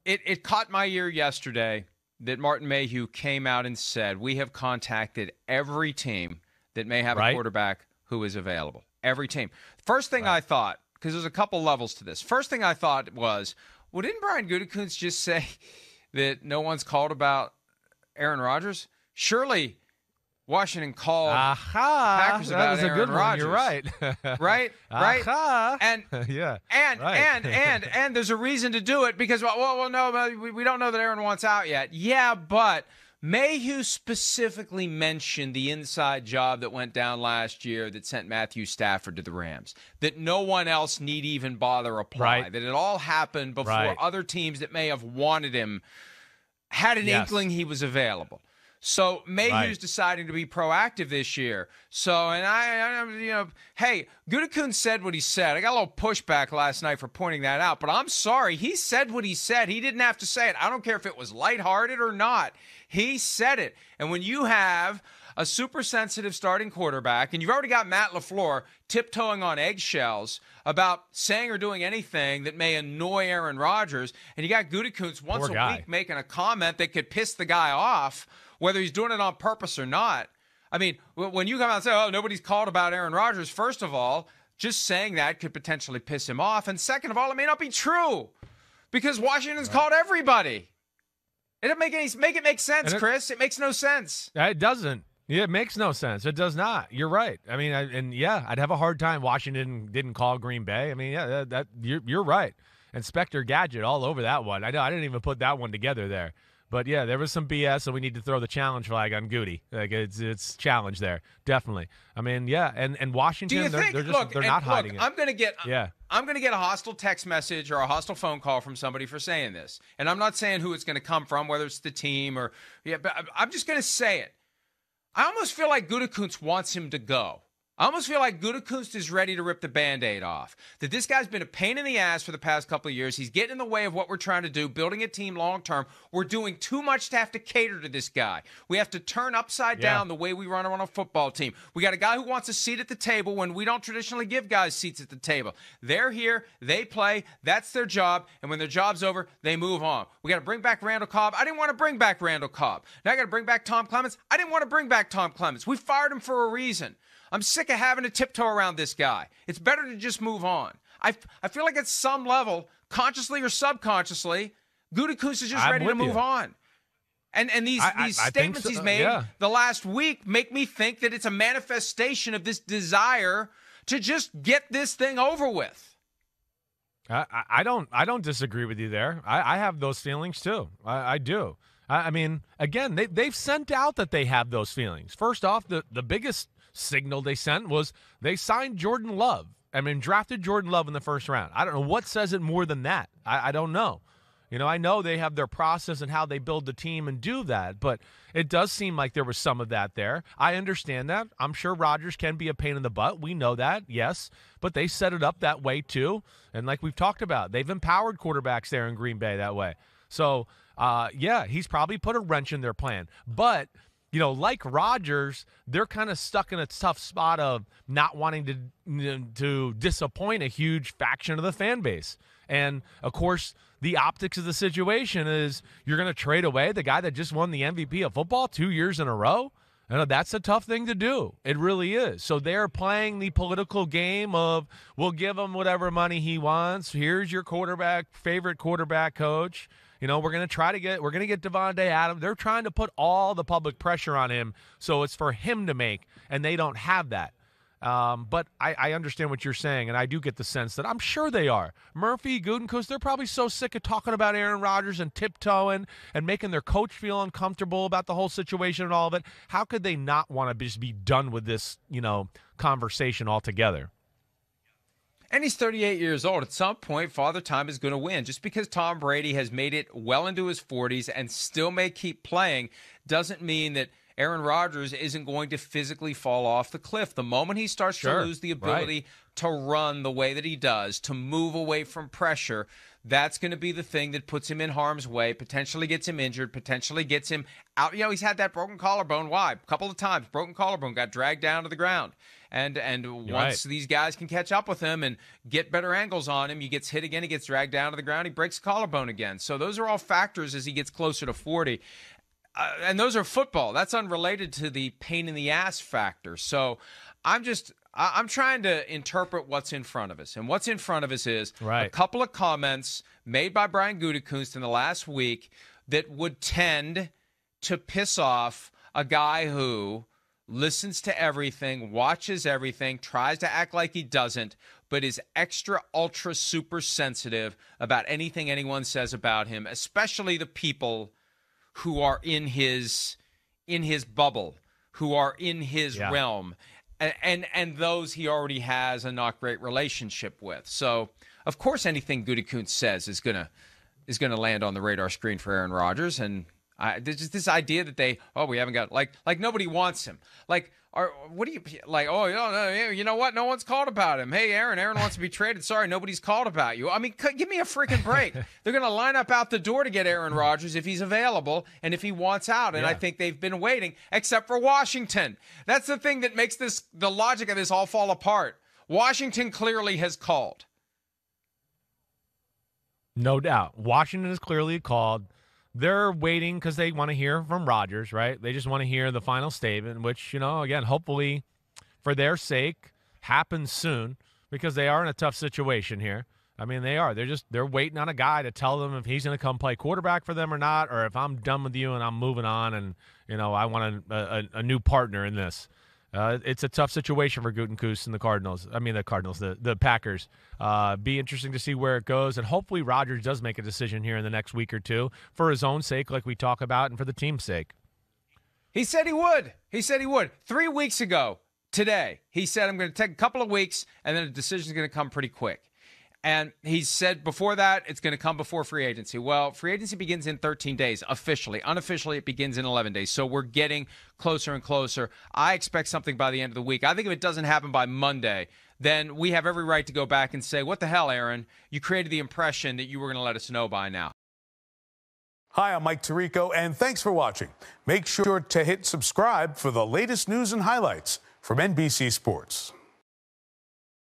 it caught my ear yesterday that Martin Mayhew came out and said, we have contacted every team that may have a quarterback who is available. Every team. First thing I thought, because there's a couple levels to this. First thing I thought was, well, didn't Brian Gutekunst just say that no one's called about Aaron Rodgers? Surely Washington called Packers about Aaron Rodgers. You're right. right? And yeah. And there's a reason to do it because no, we don't know that Aaron wants out yet. Yeah, but Mayhew specifically mentioned the inside job that went down last year that sent Matthew Stafford to the Rams, that no one else need even bother apply, that it all happened before other teams that may have wanted him had an inkling he was available. So Mayhew's deciding to be proactive this year. So, and hey, Gutekunst said what he said. I got a little pushback last night for pointing that out, but I'm sorry. He said what he said. He didn't have to say it. I don't care if it was lighthearted or not. He said it. And when you have a super sensitive starting quarterback, and you've already got Matt LaFleur tiptoeing on eggshells about saying or doing anything that may annoy Aaron Rodgers, and you got Gutekunst once a week making a comment that could piss the guy off, whether he's doing it on purpose or not. I mean, when you come out and say, oh, nobody's called about Aaron Rodgers, first of all, just saying that could potentially piss him off. And second of all, it may not be true because Washington's called everybody. It doesn't make it make sense, Chris. It makes no sense. It doesn't. Yeah, it makes no sense. It does not. You're right. I mean, I'd have a hard time. Washington didn't call Green Bay. I mean, you're right. Inspector Gadget all over that one. I know. I didn't even put that one together there. But, yeah, there was some BS, and we need to throw the challenge flag on Goody. Like, it's challenge there, definitely. I mean, yeah, and Washington, they're not hiding it. I'm going to get a hostile text message or a hostile phone call from somebody for saying this. And I'm not saying who it's going to come from, whether it's the team or but I'm just going to say it. I almost feel like Gutekunst wants him to go. I almost feel like Gutekunst is ready to rip the Band-Aid off. That this guy's been a pain in the ass for the past couple of years. He's getting in the way of what we're trying to do, building a team long-term. We're doing too much to have to cater to this guy. We have to turn upside down the way we run on a football team. We got a guy who wants a seat at the table when we don't traditionally give guys seats at the table. They're here. They play. That's their job. And when their job's over, they move on. We got to bring back Randall Cobb. I didn't want to bring back Randall Cobb. Now I got to bring back Tom Clements. I didn't want to bring back Tom Clements. We fired him for a reason. I'm sick of having to tiptoe around this guy. It's better to just move on. I feel like at some level, consciously or subconsciously, Gutekunst is just ready to move on. And these statements he's made the last week make me think that it's a manifestation of this desire to just get this thing over with. I don't disagree with you there. I have those feelings too. I do. I mean, again, they've sent out that they have those feelings. First off, the biggest signal they sent was they signed Jordan Love. I mean, drafted Jordan Love in the first round. I don't know what says it more than that. I don't know. You know, I know they have their process and how they build the team and do that, but it does seem like there was some of that there. I understand that. I'm sure Rodgers can be a pain in the butt. We know that, yes, but they set it up that way too. And like we've talked about, they've empowered quarterbacks there in Green Bay that way. So, he's probably put a wrench in their plan. But you know, like Rodgers, they're kind of stuck in a tough spot of not wanting to disappoint a huge faction of the fan base. And, of course, the optics of the situation is you're going to trade away the guy that just won the MVP of football 2 years in a row? And that's a tough thing to do. It really is. So they're playing the political game of we'll give him whatever money he wants. Here's your favorite quarterback coach. You know, we're going to get Devontae Adams. They're trying to put all the public pressure on him, so it's for him to make, and they don't have that. But I understand what you're saying, and I do get the sense that I'm sure they are. Murphy, Gutekunst, they're probably so sick of talking about Aaron Rodgers and tiptoeing and making their coach feel uncomfortable about the whole situation and all of it. How could they not want to just be done with this, conversation altogether? And he's 38 years old. At some point, Father Time is going to win. Just because Tom Brady has made it well into his 40s and still may keep playing doesn't mean that Aaron Rodgers isn't going to physically fall off the cliff. The moment he starts to lose the ability to run the way that he does, to move away from pressure, that's going to be the thing that puts him in harm's way, potentially gets him injured, potentially gets him out. You know, he's had that broken collarbone. Why? A couple of times, broken collarbone, got dragged down to the ground. And once these guys can catch up with him and get better angles on him, he gets hit again, he gets dragged down to the ground, he breaks the collarbone again. So those are all factors as he gets closer to 40. And those are football. That's unrelated to the pain in the ass factor. So I'm trying to interpret what's in front of us. And what's in front of us is a couple of comments made by Brian Gutekunst in the last week that would tend to piss off a guy who listens to everything, watches everything, tries to act like he doesn't, but is extra, ultra, super sensitive about anything anyone says about him, especially the people who are in his bubble, who are in his realm. And those he already has a not great relationship with. So, of course, anything Gutekunst says is gonna land on the radar screen for Aaron Rodgers. And there's just this idea that we haven't got like nobody wants him. What do you like? Oh, you know what? No one's called about him. Hey, Aaron wants to be traded. Sorry, nobody's called about you. I mean, give me a freaking break. They're going to line up out the door to get Aaron Rodgers if he's available and if he wants out. And I think they've been waiting, except for Washington. That's the thing that makes the logic of this all fall apart. Washington clearly has called. No doubt. Washington has clearly called. They're waiting because they want to hear from Rodgers, right? They just want to hear the final statement, which, again, hopefully for their sake happens soon because they are in a tough situation here. I mean, they are. They're waiting on a guy to tell them if he's going to come play quarterback for them or not, or if I'm done with you and I'm moving on and, I want a new partner in this. It's a tough situation for Gutekunst and the Packers. Be interesting to see where it goes, and hopefully Rodgers does make a decision here in the next week or two for his own sake, like we talk about, and for the team's sake. He said he would. 3 weeks ago today, he said, I'm going to take a couple of weeks, and then a decision is going to come pretty quick. And he said before that, it's going to come before free agency. Well, free agency begins in 13 days, officially. Unofficially, it begins in 11 days. So we're getting closer and closer. I expect something by the end of the week. I think if it doesn't happen by Monday, then we have every right to go back and say, what the hell, Aaron? You created the impression that you were going to let us know by now. Hi, I'm Mike Tirico, and thanks for watching. Make sure to hit subscribe for the latest news and highlights from NBC Sports.